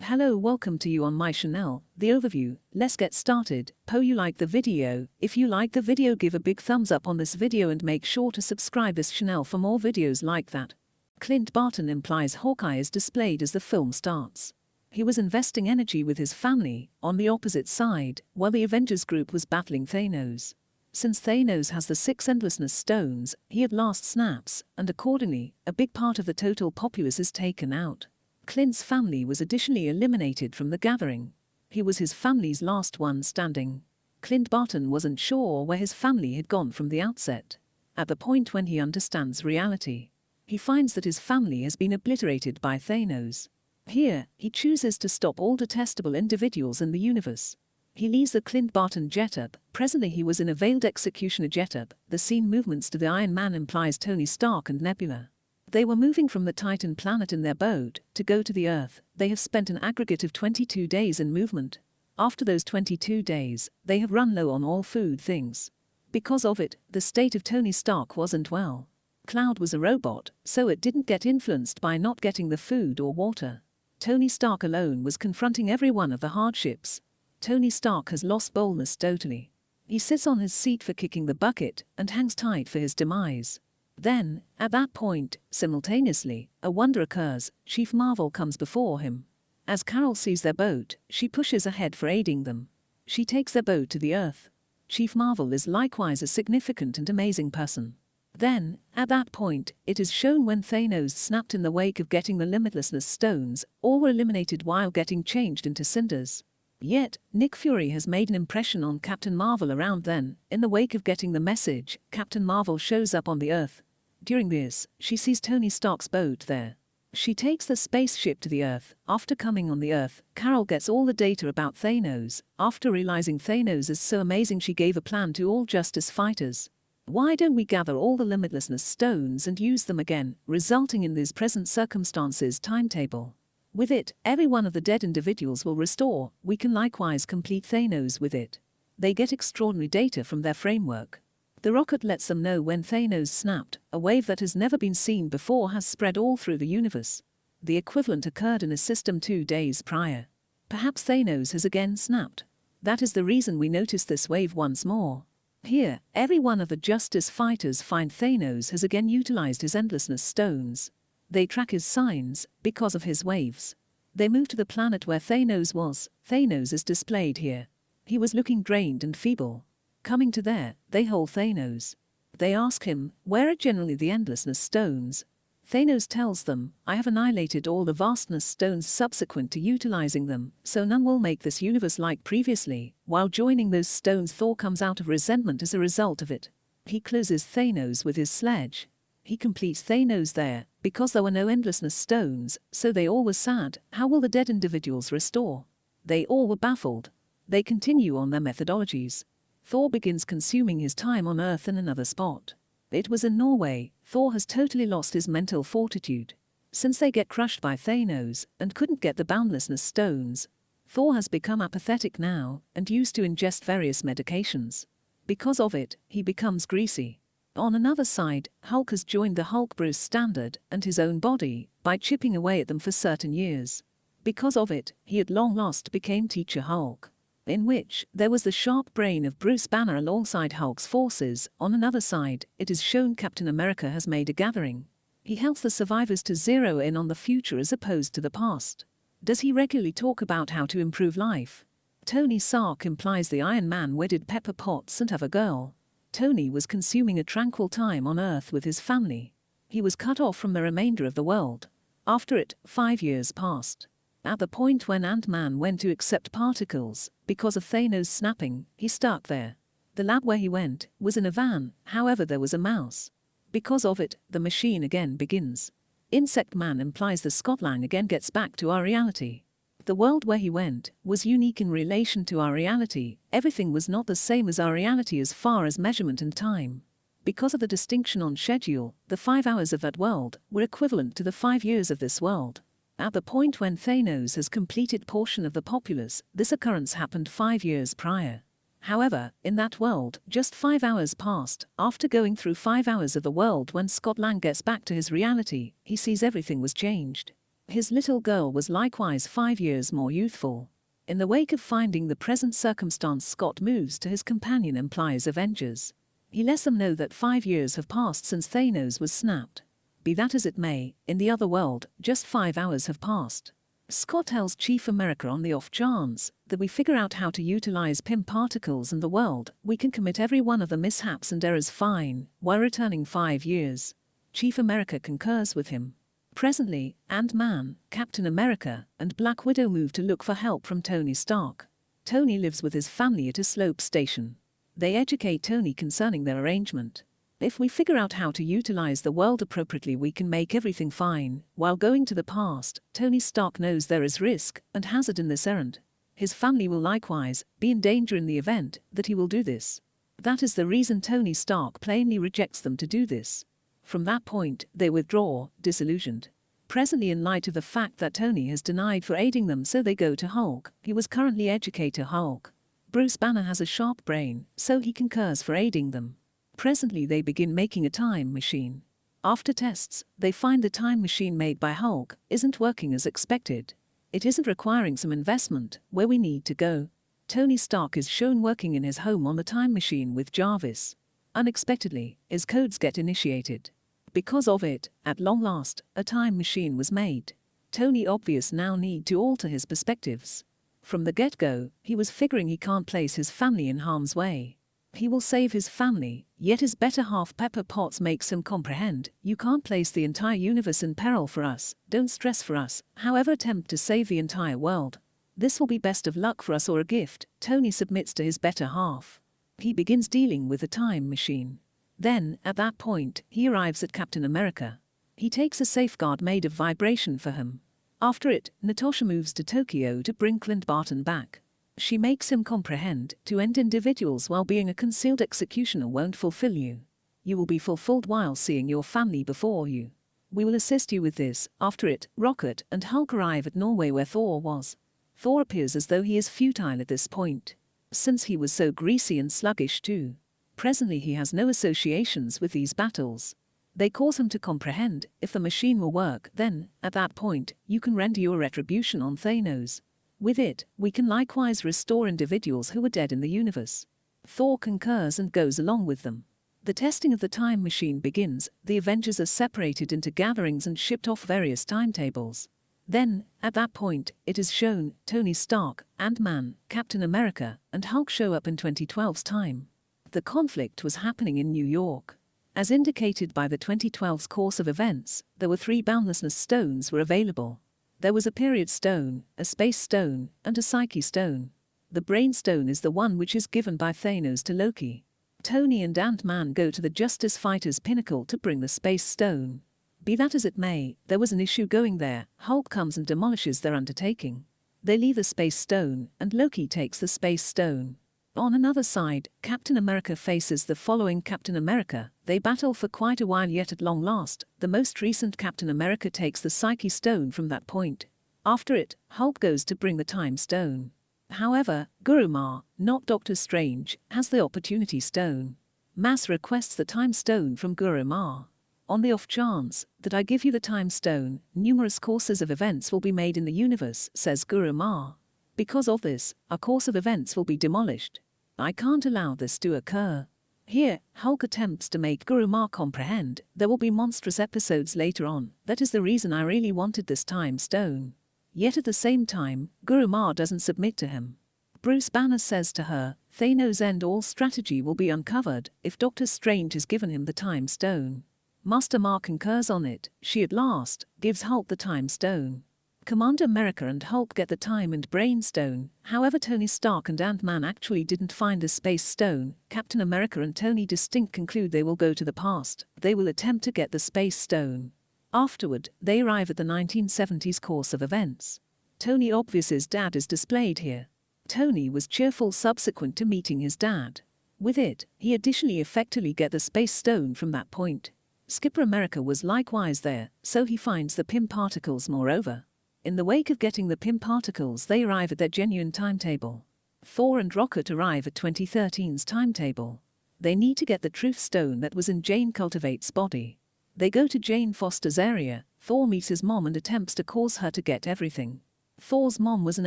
Hello, welcome to you on my channel, The Overview. Let's get started. Hope you like the video. If you like the video, give a big thumbs up on this video and make sure to subscribe this channel for more videos like that. Clint Barton implies Hawkeye is displayed as the film starts. He was investing energy with his family, on the opposite side, while the Avengers group was battling Thanos. Since Thanos has the 6 endlessness stones, he at last snaps, and accordingly, a big part of the total populace is taken out. Clint's family was additionally eliminated from the gathering. He was his family's last one standing. Clint Barton wasn't sure where his family had gone from the outset. At the point when he understands reality, he finds that his family has been obliterated by Thanos. Here, he chooses to stop all detestable individuals in the universe. He leaves the Clint Barton getup. Presently he was in a veiled executioner getup. The scene movements to the Iron Man implies Tony Stark and Nebula. They were moving from the Titan planet in their boat to go to the Earth. They have spent an aggregate of 22 days in movement. After those 22 days, they have run low on all food things. Because of it, the state of Tony Stark wasn't well. Cloud was a robot, so it didn't get influenced by not getting the food or water. Tony Stark alone was confronting every one of the hardships. Tony Stark has lost boldness totally. He sits on his seat for kicking the bucket and hangs tight for his demise. Then, at that point, simultaneously, a wonder occurs. Chief Marvel comes before him. As Carol sees their boat, she pushes ahead for aiding them. She takes their boat to the Earth. Chief Marvel is likewise a significant and amazing person. Then, at that point, it is shown when Thanos snapped in the wake of getting the limitlessness stones, all were eliminated while getting changed into cinders. Yet, Nick Fury has made an impression on Captain Marvel around then. In the wake of getting the message, Captain Marvel shows up on the Earth. During this, she sees Tony Stark's boat there. She takes the spaceship to the Earth. After coming on the Earth, Carol gets all the data about Thanos. After realizing Thanos is so amazing, she gave a plan to all Justice fighters. Why don't we gather all the limitlessness stones and use them again, resulting in this present circumstances timetable. With it, every one of the dead individuals will restore. We can likewise complete Thanos with it. They get extraordinary data from their framework. The rocket lets them know when Thanos snapped. A wave that has never been seen before has spread all through the universe. The equivalent occurred in a system 2 days prior. Perhaps Thanos has again snapped. That is the reason we notice this wave once more. Here, every one of the Justice fighters find Thanos has again utilized his endlessness stones. They track his signs because of his waves. They move to the planet where Thanos was. Thanos is displayed here. He was looking drained and feeble. Coming to there, they hold Thanos. They ask him, where are generally the endlessness stones? Thanos tells them, I have annihilated all the vastness stones subsequent to utilizing them, so none will make this universe like previously. While joining those stones, Thor comes out of resentment as a result of it. He closes Thanos with his sledge. He completes Thanos there, because there were no endlessness stones, so they all were sad. How will the dead individuals restore? They all were baffled. They continue on their methodologies. Thor begins consuming his time on Earth in another spot. It was in Norway. Thor has totally lost his mental fortitude. Since they get crushed by Thanos and couldn't get the boundlessness stones, Thor has become apathetic now and used to ingest various medications. Because of it, he becomes greasy. On another side, Hulk has joined the Hulk Bruce standard and his own body by chipping away at them for certain years. Because of it, he at long last became Teacher Hulk, in which there was the sharp brain of Bruce Banner alongside Hulk's forces. On another side, it is shown Captain America has made a gathering. He helps the survivors to zero in on the future as opposed to the past. Does he regularly talk about how to improve life? Tony Stark implies the Iron Man wedded Pepper Potts and have a girl. Tony was consuming a tranquil time on Earth with his family. He was cut off from the remainder of the world. After it, 5 years passed. At the point when Ant-Man went to accept particles, because of Thanos snapping, he stuck there. The lab where he went was in a van, however there was a mouse. Because of it, the machine again begins. Insect Man implies the Scott Lang again gets back to our reality. The world where he went was unique in relation to our reality. Everything was not the same as our reality as far as measurement and time. Because of the distinction on schedule, the 5 hours of that world were equivalent to the 5 years of this world. At the point when Thanos has completed portion of the populace, this occurrence happened 5 years prior. However, in that world, just 5 hours passed. After going through 5 hours of the world, when Scott Lang gets back to his reality, he sees everything was changed. His little girl was likewise 5 years more youthful. In the wake of finding the present circumstance, Scott moves to his companion implies Avengers. He lets them know that 5 years have passed since Thanos was snapped. Be that as it may, in the other world, just 5 hours have passed. Scott tells Chief America on the off chance that we figure out how to utilize PIM particles in the world, we can commit every one of the mishaps and errors fine, while returning 5 years. Chief America concurs with him. Presently, Ant-Man, Captain America, and Black Widow move to look for help from Tony Stark. Tony lives with his family at a slope station. They educate Tony concerning their arrangement. If we figure out how to utilize the world appropriately, we can make everything fine. While going to the past, Tony Stark knows there is risk and hazard in this errand. His family will likewise be in danger in the event that he will do this. That is the reason Tony Stark plainly rejects them to do this. From that point, they withdraw, disillusioned. Presently, in light of the fact that Tony has denied for aiding them, so they go to Hulk. He was currently educator Hulk. Bruce Banner has a sharp brain, so he concurs for aiding them. Presently, they begin making a time machine. After tests, they find the time machine made by Hulk isn't working as expected. It isn't requiring some investment where we need to go. Tony Stark is shown working in his home on the time machine with Jarvis. Unexpectedly, his codes get initiated. Because of it, at long last, a time machine was made. Tony obvious now need to alter his perspectives. From the get-go, he was figuring he can't place his family in harm's way. He will save his family, yet his better half Pepper Potts makes him comprehend, you can't place the entire universe in peril for us, don't stress for us, however attempt to save the entire world. This will be best of luck for us or a gift. Tony submits to his better half. He begins dealing with the time machine. Then, at that point, he arrives at Captain America. He takes a safeguard made of vibration for him. After it, Natasha moves to Tokyo to bring Clint Barton back. She makes him comprehend, to end individuals while being a concealed executioner won't fulfill you. You will be fulfilled while seeing your family before you. We will assist you with this. After it, Rocket and Hulk arrive at Norway where Thor was. Thor appears as though he is futile at this point, since he was so greasy and sluggish too. Presently he has no associations with these battles. They cause him to comprehend, if the machine will work, then, at that point, you can render your retribution on Thanos. With it, we can likewise restore individuals who were dead in the universe. Thor concurs and goes along with them. The testing of the time machine begins. The Avengers are separated into gatherings and shipped off various timetables. Then, at that point, it is shown, Tony Stark, Ant-Man, Captain America, and Hulk show up in 2012's time. The conflict was happening in New York. As indicated by the 2012's course of events, there were 3 boundlessness stones were available. There was a period stone, a space stone, and a psyche stone. The brain stone is the one which is given by Thanos to Loki. Tony and Ant-Man go to the Justice Fighters' pinnacle to bring the space stone. Be that as it may, there was an issue going there. Hulk comes and demolishes their undertaking. They leave the space stone, and Loki takes the space stone. On another side, Captain America faces the following Captain America. They battle for quite a while, yet at long last, the most recent Captain America takes the Psyche Stone from that point. After it, Hulk goes to bring the Time Stone. However, Guru Ma, not Doctor Strange, has the Opportunity Stone. Mass requests the Time Stone from Guru Ma. On the off chance that I give you the Time Stone, numerous courses of events will be made in the universe, says Guru Ma. Because of this, our course of events will be demolished. I can't allow this to occur. Here, Hulk attempts to make Guru Ma comprehend there will be monstrous episodes later on. That is the reason I really wanted this Time Stone. Yet at the same time, Guru Ma doesn't submit to him. Bruce Banner says to her, Thanos' end-all strategy will be uncovered if Doctor Strange has given him the Time Stone. Master Ma concurs on it. She at last gives Hulk the Time Stone. Commander America and Hulk get the Time and Brain Stone. However, Tony Stark and Ant-Man actually didn't find the Space Stone. Captain America and Tony distinct conclude they will go to the past. They will attempt to get the Space Stone. Afterward, they arrive at the 1970s course of events. Tony Obvious's dad is displayed here. Tony was cheerful subsequent to meeting his dad. With it, he additionally effectively get the Space Stone from that point. Skipper America was likewise there, so he finds the PIM particles moreover. In the wake of getting the PIM particles, they arrive at their genuine timetable. Thor and Rocket arrive at 2013's timetable. They need to get the Truth Stone that was in Jane Cultivate's body. They go to Jane Foster's area, Thor meets his mom and attempts to cause her to get everything. Thor's mom was an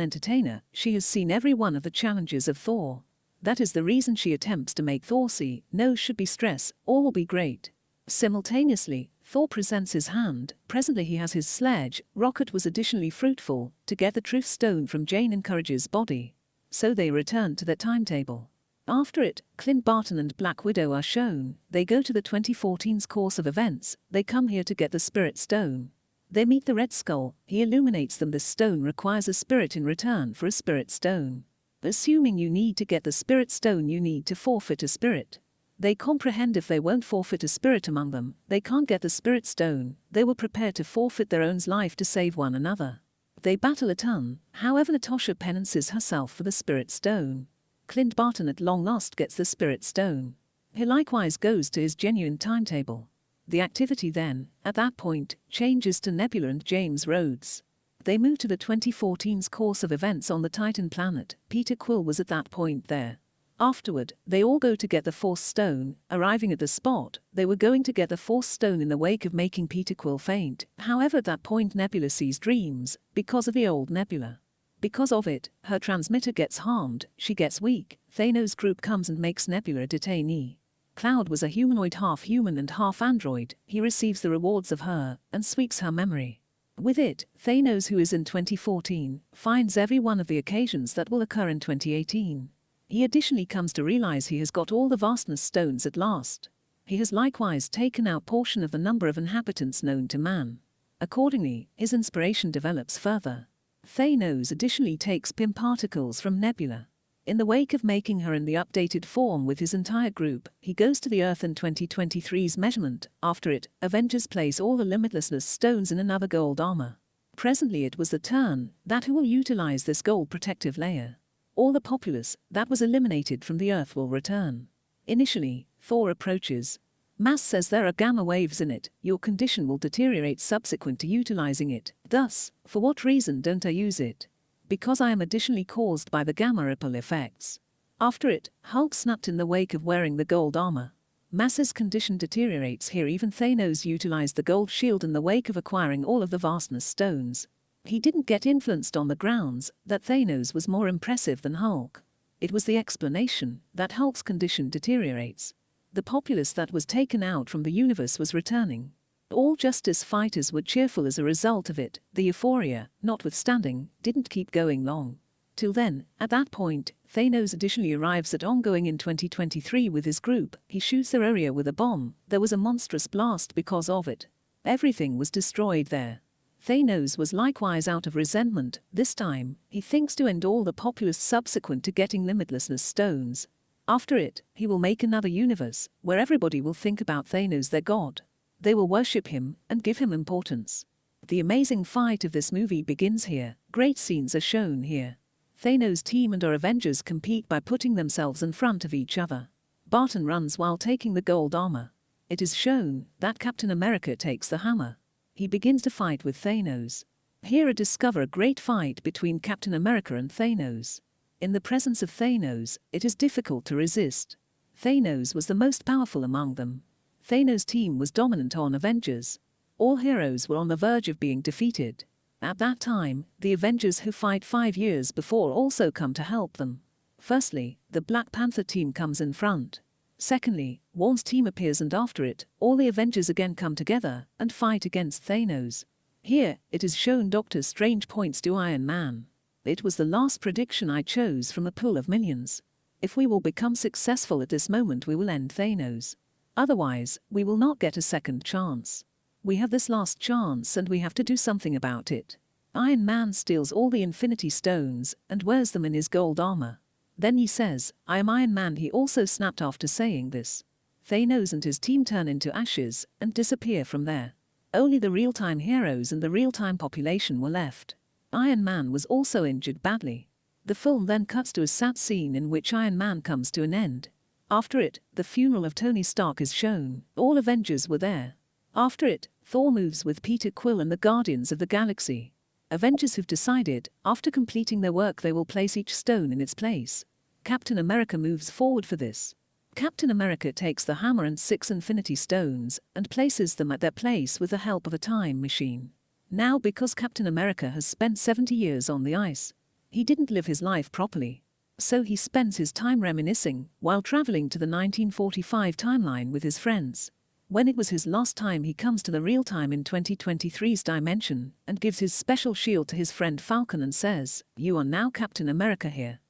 entertainer. She has seen every one of the challenges of Thor. That is the reason she attempts to make Thor see, no should be stress, all will be great. Simultaneously, Thor presents his hand. Presently he has his sledge. Rocket was additionally fruitful. To get the truth stone from Jane encourages body. So they return to their timetable. After it, Clint Barton and Black Widow are shown. They go to the 2014's course of events. They come here to get the Spirit Stone. They meet the Red Skull. He illuminates them. This stone requires a spirit in return for a Spirit Stone. Assuming you need to get the Spirit Stone, you need to forfeit a spirit. They comprehend if they won't forfeit a spirit among them, they can't get the Spirit Stone. They were prepared to forfeit their own life to save one another. They battle a ton. However, Natasha penances herself for the Spirit Stone. Clint Barton at long last gets the Spirit Stone. He likewise goes to his genuine timetable. The activity then, at that point, changes to Nebula and James Rhodes. They move to the 2014's course of events on the Titan planet. Peter Quill was at that point there. Afterward, they all go to get the Force Stone. Arriving at the spot, they were going to get the Force Stone in the wake of making Peter Quill faint. However, at that point Nebula sees dreams, because of the old Nebula. Because of it, her transmitter gets harmed, she gets weak. Thanos' group comes and makes Nebula a detainee. Cloud was a humanoid, half human and half android. He receives the rewards of her, and sweeps her memory. With it, Thanos, who is in 2014, finds every one of the occasions that will occur in 2018. He additionally comes to realize he has got all the vastness stones at last. He has likewise taken out portion of the number of inhabitants known to man. Accordingly, his inspiration develops further. Thanos additionally takes Pym particles from Nebula. In the wake of making her in the updated form with his entire group, he goes to the Earth in 2023's measurement. After it, Avengers place all the limitlessness stones in another gold armor. Presently it was the turn that who will utilize this gold protective layer. All the populace that was eliminated from the Earth will return. Initially, Thor approaches. Mass says there are gamma waves in it. Your condition will deteriorate subsequent to utilizing it. Thus, for what reason don't I use it? Because I am additionally caused by the gamma ripple effects. After it, Hulk snapped in the wake of wearing the gold armor. Mass's condition deteriorates here. Even Thanos utilized the gold shield in the wake of acquiring all of the vastness stones. He didn't get influenced on the grounds that Thanos was more impressive than Hulk. It was the explanation that Hulk's condition deteriorates. The populace that was taken out from the universe was returning. All justice fighters were cheerful as a result of it. The euphoria, notwithstanding, didn't keep going long. Till then, at that point, Thanos additionally arrives at ongoing in 2023 with his group. He shoots their area with a bomb. There was a monstrous blast because of it. Everything was destroyed there. Thanos was likewise out of resentment. This time, he thinks to end all the populace subsequent to getting limitlessness stones. After it, he will make another universe, where everybody will think about Thanos their god. They will worship him, and give him importance. The amazing fight of this movie begins here. Great scenes are shown here. Thanos' team and our Avengers compete by putting themselves in front of each other. Barton runs while taking the gold armor. It is shown that Captain America takes the hammer. He begins to fight with Thanos. Here I discover a great fight between Captain America and Thanos. In the presence of Thanos, it is difficult to resist. Thanos was the most powerful among them. Thanos' team was dominant on Avengers. All heroes were on the verge of being defeated. At that time, the Avengers who fight 5 years before also come to help them. Firstly, the Black Panther team comes in front. Secondly, Warren's team appears, and after it, all the Avengers again come together and fight against Thanos. Here, it is shown Doctor Strange points to Iron Man. It was the last prediction I chose from a pool of millions. If we will become successful at this moment, we will end Thanos. Otherwise, we will not get a second chance. We have this last chance and we have to do something about it. Iron Man steals all the Infinity Stones and wears them in his gold armor. Then he says, "I am Iron Man." He also snapped after saying this. Thanos and his team turn into ashes and disappear from there. Only the real-time heroes and the real-time population were left. Iron Man was also injured badly. The film then cuts to a sad scene in which Iron Man comes to an end. After it, the funeral of Tony Stark is shown. All Avengers were there. After it, Thor moves with Peter Quill and the Guardians of the Galaxy. Avengers who've decided, after completing their work, they will place each stone in its place. Captain America moves forward for this. Captain America takes the hammer and 6 Infinity Stones and places them at their place with the help of a time machine. Now, because Captain America has spent 70 years on the ice, he didn't live his life properly. So he spends his time reminiscing while traveling to the 1945 timeline with his friends. When it was his last time, he comes to the real time in 2023's dimension and gives his special shield to his friend Falcon and says, "You are now Captain America here."